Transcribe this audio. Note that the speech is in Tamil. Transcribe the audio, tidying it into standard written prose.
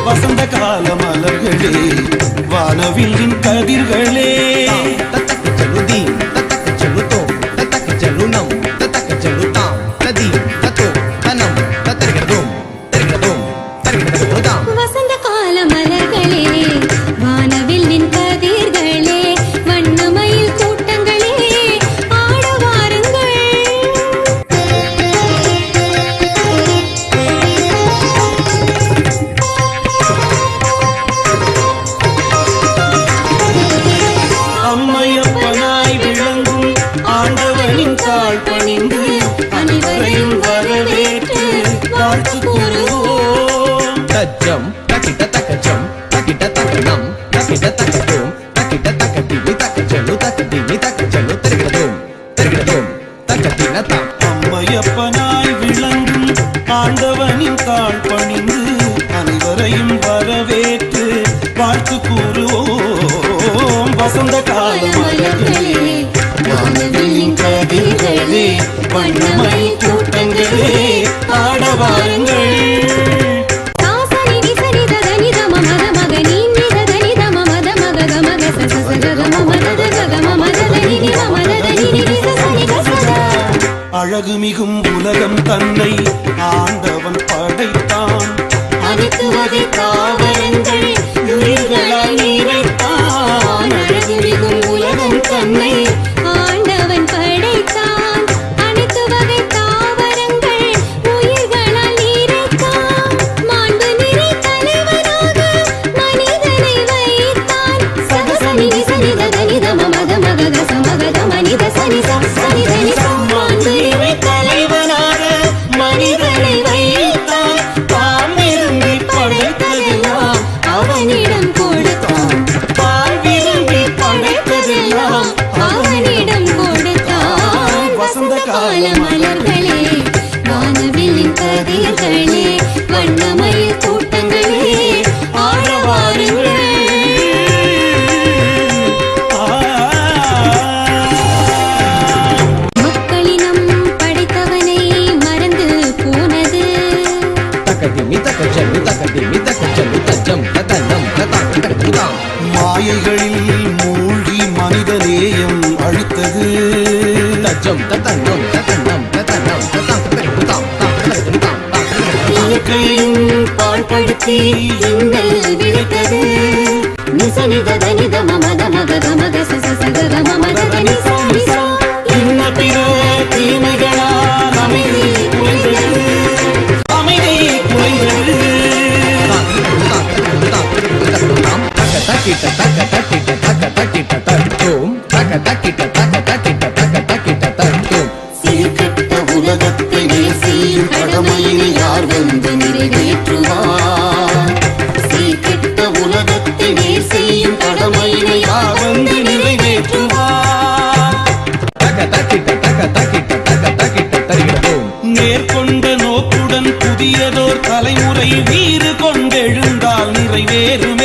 வசந்த கால மலர்களே வானவில்லின் கதிர்களே வசந்த கால மலர்களே வானவில்லின் கதிர்களே வண்ணமயில் கூட்டங்களே ஆட வாருங்கள். அம்மையப்பனாய் விளங்கும் ஆண்டவனின் தாழ் பணிந்து அனைவரையும் வரவேற்று வாழ்த்து கூறுவோம். தஜ்ஜம் தக்கிட்ட தக்கஜம் தக்கிட்ட தக்கணம் தக்கிட்ட தக்கதோம் தக்கிட்ட தக்கதிமி தக்கஜலு தக்கதிமி தக்கஜலு தெரிகிறதோம் தெரிகிறதோம் தக்கதினதாம். அம்மையப்பனாய் விளங்கும் ஆண்டவனின் தாழ் பணிந்து அனைவரையும் வரவேற்று வாழ்த்து கூறுவோம். வசந்த கால மலர்களே வானவில்லின் கதிர்களே வண்ணமயில் கூட்டங்களே ஆட வாருங்கள். அழகு மிகும் உலகம் தன்னை ஆண்டவன் படைத்தான். அனைத்து வகை தாவரங்கள் உயிர்களால் நிறைத்தான். அழகு மிகும் உலகம் தன்னை ஆண்டவன் படைத்தான். அனைத்து வகை தாவரங்கள் உயிர்களால் நிறைத்தான். மாண்பு நிறை தலைவனாக மனிதனை வைத்தான். சகசனி நிசனித தனித மமத மகத சமகத மனித சனித சனிதனி மாண்பு நிறை தலைவனாக மனிதனை வைத்தான். தாம் விரும்பி படைத்ததெல்லாம் அவனிடம் கொடுத்தான். தாம் விரும்பி படைத்ததெல்லாம் அவனிடம் கொடுத்தான். வசந்த கால மலர்களே வானவில்லின் கதிர்களே வண்ணமயில் கூட்டங்களே ஆட வாருங்கள். மக்களினம் படைத்தவனை மறந்து போனது. தக்கதிமி தக்கஜலு தக்கதிமி தக்கஜலு தஜ்ஜம் ததனம் ததாம் தக்கதுதாம். மாயைகளில் மூழ்கி மனிதநேயம் அழித்தது. தஜ்ஜம் ததனம் ததனம் ததனம் ததாம் தக்கதுதாம் தக்கதுதாம் தக்கதுதாம். இயற்கையும் பாழ்படுத்தி எங்கள் விளைத்தது. நிசனித தனித மமத மகத மக சச சகத மமத தனி சாமிசா. இன்ன பிற தீமைகளால் அமைதி குலைந்தது. அமைதி குலைந்தது. தக்கிட்ட தக்க தக்கிட்ட தக்க தக்கிட்ட தட்டோம் தக்க தக்கிட்ட தக்க தக்கிட்ட தக்க தக்கிட்ட தட்டோம். சீர்கெட்ட உலகத்தை நேசியும் கடமையை யார் வந்து நிறைவேற்றுவார்? சீர்கெட்ட உலகத்தை நேசியும் கடமையை யார் வந்து நிறைவேற்றுவார்? தக்க தக்கிட்ட தக்க தக்கிட்ட தக்க தக்கிட்ட தருகிறதோம். நேர்கொண்ட நோக்குடன் புதியதோர் தலைமுறை வீறு கொண்டெழுந்தால் நிறைவேறும்